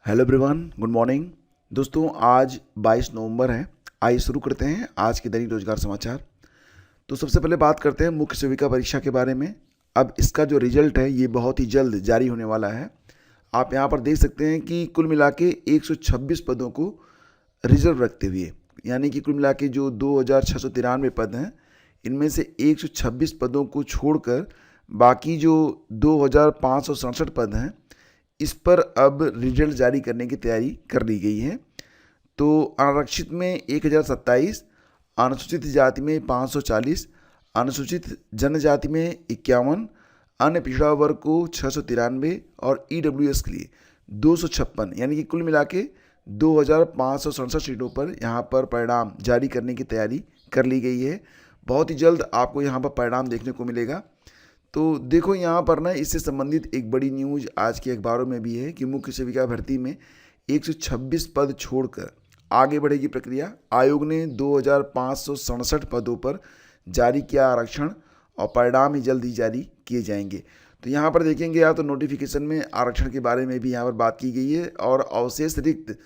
Hello everyone, good morning. दोस्तों, आज 22 नवंबर है। आइए शुरू करते हैं आज के दैनिक रोजगार समाचार। तो सबसे पहले बात करते हैं मुख्य सेविका परीक्षा के बारे में। अब इसका जो रिजल्ट है ये बहुत ही जल्द जारी होने वाला है। आप यहाँ पर देख सकते हैं कि कुल मिला के 126 पदों को रिजर्व रखते हुए, यानी कि कुल मिला के जो 2693 पद हैं, इनमें से 126 पदों को छोड़कर बाकी जो 2567 पद हैं, इस पर अब रिजल्ट जारी करने की तैयारी कर ली गई है। तो आरक्षित में 1027, अनुसूचित जाति में 540, अनुसूचित जनजाति में 51, अन्य पिछड़ा वर्ग को 693 और ईडब्ल्यूएस के लिए 256, यानी कि कुल मिला के 2567 सीटों पर यहाँ पर परिणाम जारी करने की तैयारी कर ली गई है। बहुत ही जल्द आपको यहाँ पर परिणाम देखने को मिलेगा। तो देखो यहाँ पर ना, इससे संबंधित एक बड़ी न्यूज़ आज के अखबारों में भी है कि मुख्य सेविका भर्ती में 126 पद छोड़कर आगे बढ़ेगी प्रक्रिया। आयोग ने 2567 पदों पर जारी किया आरक्षण और परिणाम ही जल्द ही जारी किए जाएंगे। तो यहाँ पर देखेंगे आप तो नोटिफिकेशन में आरक्षण के बारे में भी यहाँ पर बात की गई है और अवशेष रिक्त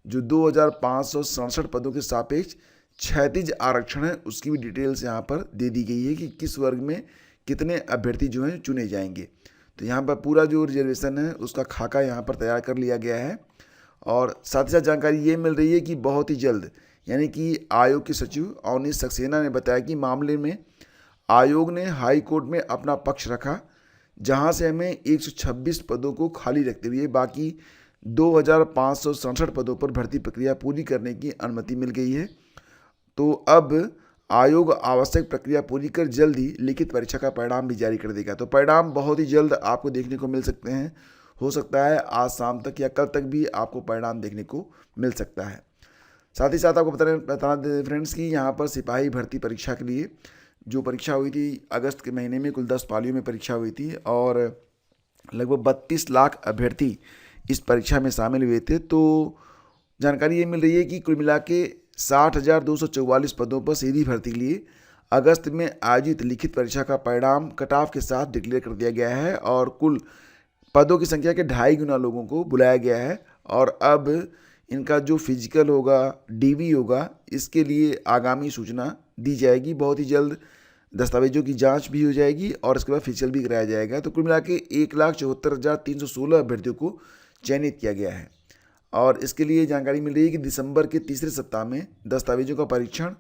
जो 2567 पदों के सापेक्ष क्षैतिज आरक्षण है उसकी भी डिटेल्स यहाँ पर दे दी गई है कि किस वर्ग में कितने अभ्यर्थी जो हैं चुने जाएंगे। तो यहाँ पर पूरा जो रिजर्वेशन है उसका खाका यहाँ पर तैयार कर लिया गया है। और साथ ही साथ जानकारी ये मिल रही है कि बहुत ही जल्द, यानी कि आयोग के सचिव अवनीश सक्सेना ने बताया कि मामले में आयोग ने हाई कोर्ट में अपना पक्ष रखा, जहाँ से हमें 126 पदों को खाली रखते हुए बाकी 2567 पदों पर भर्ती प्रक्रिया पूरी करने की अनुमति मिल गई है। तो अब आयोग आवश्यक प्रक्रिया पूरी कर जल्द ही लिखित परीक्षा का परिणाम भी जारी कर देगा। तो परिणाम बहुत ही जल्द आपको देखने को मिल सकते हैं। हो सकता है आज शाम तक या कल तक भी आपको परिणाम देखने को मिल सकता है। साथ ही साथ आपको बता दें फ्रेंड्स कि यहाँ पर सिपाही भर्ती परीक्षा के लिए जो परीक्षा हुई थी अगस्त के महीने में, कुल 10 पालियों में परीक्षा हुई थी और लगभग 32 लाख अभ्यर्थी इस परीक्षा में शामिल हुए थे। तो जानकारी ये मिल रही है कि कुल मिला के 60,244 पदों पर सीधी भर्ती के लिए अगस्त में आयोजित लिखित परीक्षा का परिणाम कट ऑफ के साथ डिक्लेयर कर दिया गया है और कुल पदों की संख्या के 2.5 गुना लोगों को बुलाया गया है। और अब इनका जो फिजिकल होगा, डीवी होगा, इसके लिए आगामी सूचना दी जाएगी। बहुत ही जल्द दस्तावेजों की जांच भी हो जाएगी और इसके बाद फिजिकल भी कराया जाएगा। तो कुल मिला के 1,74,316 अभ्यर्थियों को चयनित किया गया है और इसके लिए जानकारी मिल रही है कि दिसंबर के तीसरे सप्ताह में दस्तावेजों का परीक्षण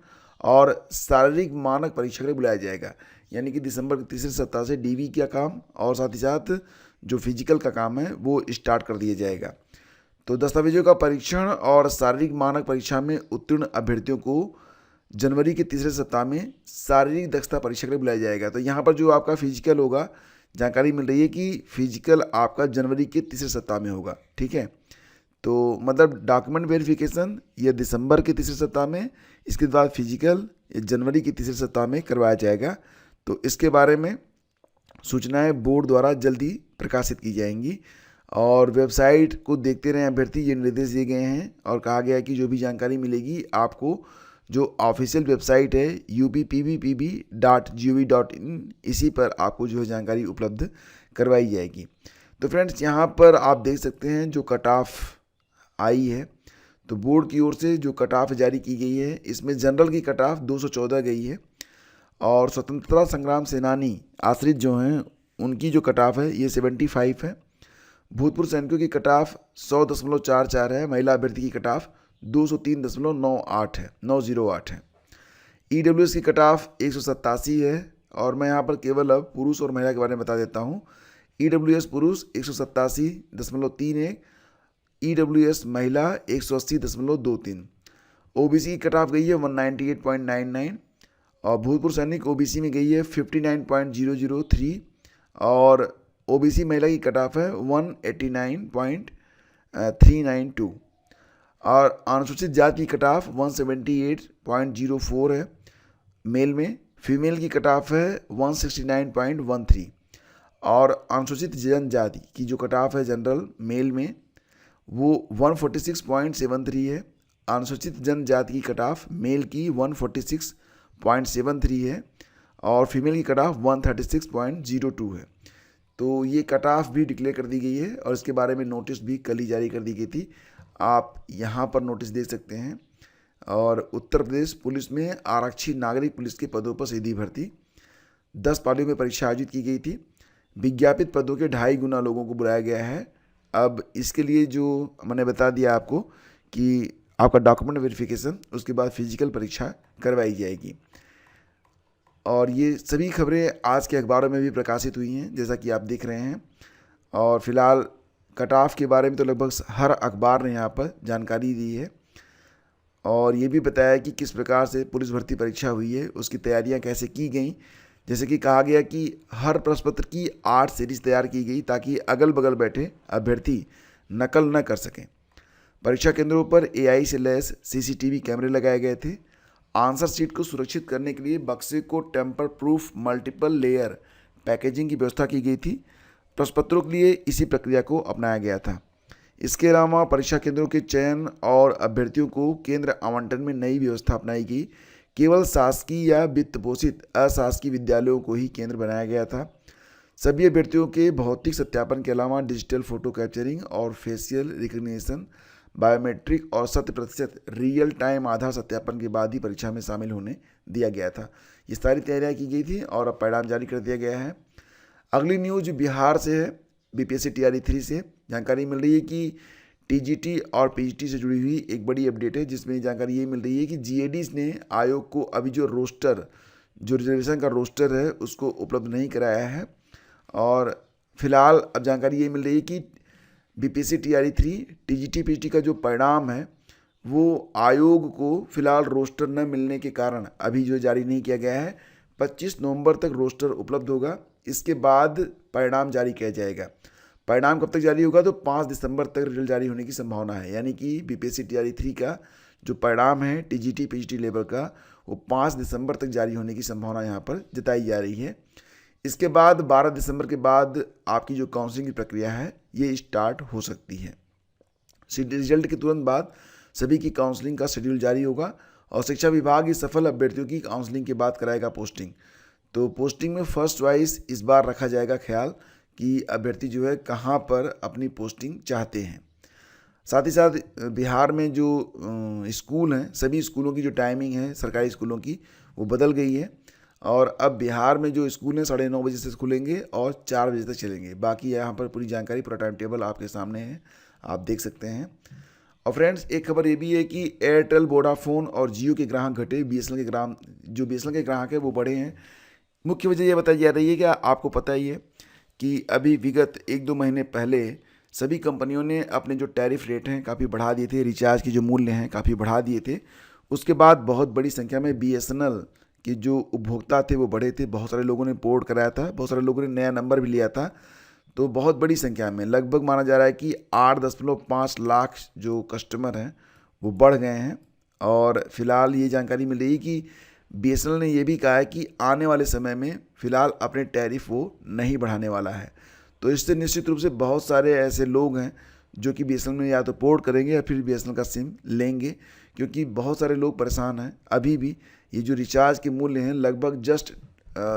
और शारीरिक मानक परीक्षा के लिए बुलाया जाएगा। यानी कि दिसंबर के तीसरे सप्ताह से डीवी का काम और साथ ही साथ जो फिजिकल का काम है वो स्टार्ट कर दिया जाएगा। तो दस्तावेजों का परीक्षण और शारीरिक मानक परीक्षा में उत्तीर्ण अभ्यर्थियों को जनवरी के तीसरे सप्ताह में शारीरिक दक्षता परीक्षा के लिए बुलाया जाएगा। तो यहाँ पर जो आपका फिजिकल होगा, जानकारी मिल रही है कि फिजिकल आपका जनवरी के तीसरे सप्ताह में होगा। ठीक है, तो मतलब डॉक्यूमेंट वेरिफिकेशन ये दिसंबर के तीसरे सप्ताह में, इसके बाद फिजिकल जनवरी के तीसरे सप्ताह में करवाया जाएगा। तो इसके बारे में सूचनाएं बोर्ड द्वारा जल्दी प्रकाशित की जाएंगी और वेबसाइट को देखते रहें अभ्यर्थी, ये निर्देश दिए गए हैं। और कहा गया है कि जो भी जानकारी मिलेगी आपको जो ऑफिशियल वेबसाइट है uppbpb.gov.in, इसी पर आपको जो है जानकारी उपलब्ध करवाई जाएगी। तो फ्रेंड्स, यहाँ पर आप देख सकते हैं जो कट ऑफ आई है, तो बोर्ड की ओर से जो कट ऑफ जारी की गई है इसमें जनरल की कट ऑफ 214 गई है और स्वतंत्रता संग्राम सेनानी आश्रित जो हैं उनकी जो कट ऑफ है ये 75 है। भूतपूर्व सैनिकों की कट ऑफ 100.44 है। महिला अभ्यर्थी की कट ऑफ 203.98 है, 908 है। ईडब्ल्यूएस की कट ऑफ 187 है और मैं यहाँ पर केवल अब पुरुष और महिला के बारे में बता देता हूँ। ईडब्ल्यूएस पुरुष 187.31, ईडब्ल्यूएस महिला 180.23। ओबीसी की कट ऑफ गई है 198.99 और भूतपूर्व सैनिक ओबीसी में गई है 59.003 और ओबीसी महिला की कट ऑफ है 189.392 और अनुसूचित जाति की कट ऑफ 178.04 है मेल में। फीमेल की कट ऑफ है 169.13 और अनुसूचित जनजाति की जो कट ऑफ है जनरल मेल में वो 146.73 है। अनुसूचित जनजाति की कट ऑफ मेल की 146.73 है और फीमेल की कट ऑफ 136.02 है। तो ये कट ऑफ भी डिक्लेयर कर दी गई है और इसके बारे में नोटिस भी कल ही जारी कर दी गई थी। आप यहाँ पर नोटिस देख सकते हैं। और उत्तर प्रदेश पुलिस में आरक्षी नागरिक पुलिस के पदों पर सीधी भर्ती, 10 पालियों में परीक्षा आयोजित की गई थी। विज्ञापित पदों के 2.5 गुना लोगों को बुलाया गया है। अब इसके लिए जो मैंने बता दिया आपको कि आपका डॉक्यूमेंट वेरिफिकेशन, उसके बाद फिजिकल परीक्षा करवाई जाएगी। और ये सभी खबरें आज के अखबारों में भी प्रकाशित हुई हैं, जैसा कि आप देख रहे हैं। और फिलहाल कट ऑफ के बारे में तो लगभग हर अखबार ने यहाँ पर जानकारी दी है और ये भी बताया कि किस प्रकार से पुलिस भर्ती परीक्षा हुई है, उसकी तैयारियाँ कैसे की गई। जैसे कि कहा गया कि हर प्रश्न पत्र की 8 सीरीज तैयार की गई ताकि अगल बगल बैठे अभ्यर्थी नकल न कर सकें। परीक्षा केंद्रों पर AI से लैस CCTV कैमरे लगाए गए थे। आंसर शीट को सुरक्षित करने के लिए बक्से को tamper proof multiple layer packaging की व्यवस्था की गई थी। प्रश्नपत्रों के लिए इसी प्रक्रिया को अपनाया गया था। इसके अलावा परीक्षा केंद्रों के चयन और अभ्यर्थियों को केंद्र आवंटन में नई व्यवस्था अपनाई गई। केवल शासकीय या वित्त पोषित अशासकीय विद्यालयों को ही केंद्र बनाया गया था। सभी अभ्यर्थियों के भौतिक सत्यापन के अलावा डिजिटल फोटो कैप्चरिंग और फेशियल रिकग्निशन, बायोमेट्रिक और 100% रियल टाइम आधार सत्यापन के बाद ही परीक्षा में शामिल होने दिया गया था। ये सारी तैयारियां की गई थी और अब परिणाम जारी कर दिया गया है। अगली न्यूज बिहार से है, BPSC TRE 3 से जानकारी मिल रही है कि TGT और PGT से जुड़ी हुई एक बड़ी अपडेट है, जिसमें जानकारी ये मिल रही है कि GADs ने आयोग को अभी जो रिजर्वेशन का रोस्टर है उसको उपलब्ध नहीं कराया है। और फिलहाल अब जानकारी ये मिल रही है कि BPSC TRE 3 TGT PGT का जो परिणाम है वो आयोग को फिलहाल रोस्टर न मिलने के कारण अभी जो जारी नहीं किया गया है। 25 नवंबर तक रोस्टर उपलब्ध होगा, इसके बाद परिणाम जारी किया जाएगा। परिणाम कब तक जारी होगा तो 5 दिसंबर तक रिजल्ट जारी होने की संभावना है। यानी कि BPSC TRE 3 का जो परिणाम है TGT PGT लेवल का वो 5 दिसंबर तक जारी होने की संभावना यहाँ पर जताई जा रही है। इसके बाद 12 दिसंबर के बाद आपकी जो काउंसलिंग की प्रक्रिया है ये स्टार्ट हो सकती है। रिजल्ट के तुरंत बाद सभी की काउंसलिंग का शेड्यूल जारी होगा और शिक्षा विभाग इस सफल अभ्यर्थियों की काउंसलिंग के बाद कराएगा पोस्टिंग। तो पोस्टिंग में फर्स्ट चॉइस इस बार रखा जाएगा ख्याल कि अभ्यर्थी जो है कहाँ पर अपनी पोस्टिंग चाहते हैं। साथ ही साथ बिहार में जो स्कूल हैं, सभी स्कूलों की जो टाइमिंग है सरकारी स्कूलों की वो बदल गई है और अब बिहार में जो स्कूल हैं 9:30 बजे से खुलेंगे और 4 बजे तक चलेंगे। बाकी यहाँ पर पूरी जानकारी, पूरा टाइम टेबल आपके सामने है, आप देख सकते हैं। और फ्रेंड्स एक खबर ये भी है कि एयरटेल, वोडाफोन और जियो के ग्राहक घटे, BSNL के ग्राहक है वो बढ़े हैं। मुख्य वजह यह बताई जा रही है कि आपको पता ही है कि अभी विगत 1-2 महीने पहले सभी कंपनियों ने अपने जो टैरिफ रेट हैं काफ़ी बढ़ा दिए थे, रिचार्ज के जो मूल्य हैं काफ़ी बढ़ा दिए थे। उसके बाद बहुत बड़ी संख्या में BSNL के जो उपभोक्ता थे वो बढ़े थे। बहुत सारे लोगों ने पोर्ट कराया था, बहुत सारे लोगों ने नया नंबर भी लिया था। तो बहुत बड़ी संख्या में लगभग माना जा रहा है कि 8.5 लाख जो कस्टमर हैं वो बढ़ गए हैं। और फिलहाल ये जानकारी मिल रही है कि BSNL ने यह भी कहा है कि आने वाले समय में फ़िलहाल अपने टैरिफ वो नहीं बढ़ाने वाला है। तो इससे निश्चित रूप से बहुत सारे ऐसे लोग हैं जो कि BSNL में या तो पोर्ट करेंगे या फिर BSNL का सिम लेंगे, क्योंकि बहुत सारे लोग परेशान हैं। अभी भी ये जो रिचार्ज के मूल्य हैं लगभग जस्ट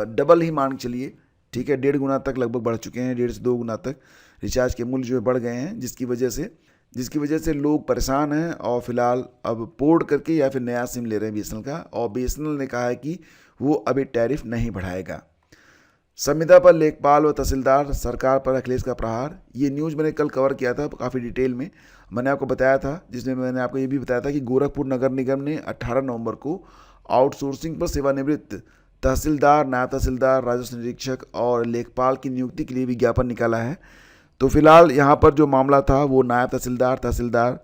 डबल ही मान चलिए, ठीक है, 1.5 गुना तक लगभग बढ़ चुके हैं, 1.5 से 2 गुना तक रिचार्ज के मूल्य जो है बढ़ गए हैं, जिसकी वजह से लोग परेशान हैं और फिलहाल अब पोर्ट करके या फिर नया सिम ले रहे हैं BSNL का। और BSNL ने कहा है कि वो अभी टैरिफ नहीं बढ़ाएगा। संविदा पर लेखपाल व तहसीलदार, सरकार पर अखिलेश का प्रहार, ये न्यूज़ मैंने कल कवर किया था काफ़ी डिटेल में। मैंने आपको बताया था, जिसमें मैंने आपको ये भी बताया था कि गोरखपुर नगर निगम ने 18 नवंबर को आउटसोर्सिंग पर सेवानिवृत्त तहसीलदार, नायब तहसीलदार, राजस्व निरीक्षक और लेखपाल की नियुक्ति के लिए विज्ञापन निकाला है। तो फिलहाल यहाँ पर जो मामला था वो नायब तहसीलदार,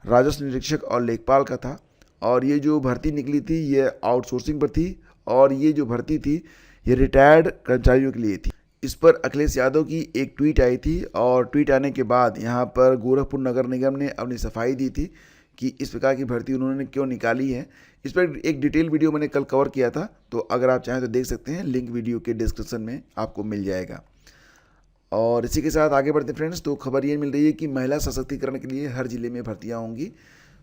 राजस्व निरीक्षक और लेखपाल का था। और ये जो भर्ती निकली थी ये आउटसोर्सिंग पर थी और ये जो भर्ती थी ये रिटायर्ड कर्मचारियों के लिए थी। इस पर अखिलेश यादव की एक ट्वीट आई थी और ट्वीट आने के बाद यहाँ पर गोरखपुर नगर निगम ने अपनी सफाई दी थी कि इस प्रकार की भर्ती उन्होंने क्यों निकाली है। इस पर एक डिटेल वीडियो मैंने कल कवर किया था, तो अगर आप चाहें तो देख सकते हैं, लिंक वीडियो के डिस्क्रिप्शन में आपको मिल जाएगा। और इसी के साथ आगे बढ़ते फ्रेंड्स, तो खबर ये मिल रही है कि महिला सशक्तिकरण के लिए हर जिले में भर्तियाँ होंगी।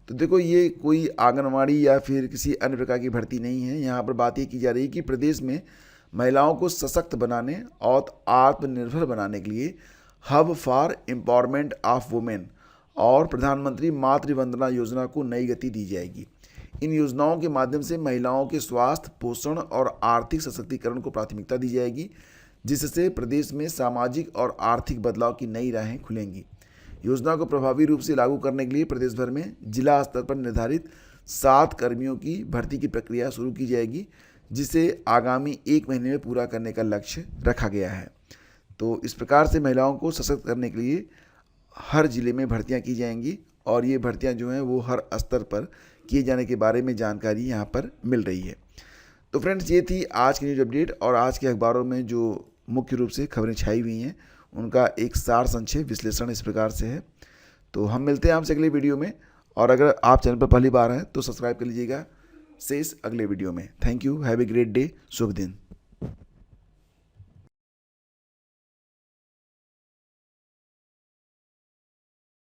तो देखो ये कोई आंगनवाड़ी या फिर किसी अन्य प्रकार की भर्ती नहीं है। यहाँ पर बात ये की जा रही है कि प्रदेश में महिलाओं को सशक्त बनाने और आत्मनिर्भर बनाने के लिए hub for empowerment of women और प्रधानमंत्री मातृ वंदना योजना को नई गति दी जाएगी। इन योजनाओं के माध्यम से महिलाओं के स्वास्थ्य, पोषण और आर्थिक सशक्तिकरण को प्राथमिकता दी जाएगी, जिससे प्रदेश में सामाजिक और आर्थिक बदलाव की नई राहें खुलेंगी। योजना को प्रभावी रूप से लागू करने के लिए प्रदेश भर में जिला स्तर पर निर्धारित 7 कर्मियों की भर्ती की प्रक्रिया शुरू की जाएगी, जिसे आगामी 1 महीने में पूरा करने का लक्ष्य रखा गया है। तो इस प्रकार से महिलाओं को सशक्त करने के लिए हर जिले में भर्तियां की जाएंगी और ये भर्तियां जो हैं वो हर स्तर पर किए जाने के बारे में जानकारी यहाँ पर मिल रही है। तो फ्रेंड्स, ये थी आज की न्यूज़ अपडेट और आज के अखबारों में जो मुख्य रूप से खबरें छाई हुई हैं उनका एक सार संक्षेप विश्लेषण इस प्रकार से है। तो हम मिलते हैं आपसे अगले वीडियो में, और अगर आप चैनल पर पहली बार हैं तो सब्सक्राइब कर लीजिएगा। शेष अगले वीडियो में। Thank you, have a great day, शुभ दिन।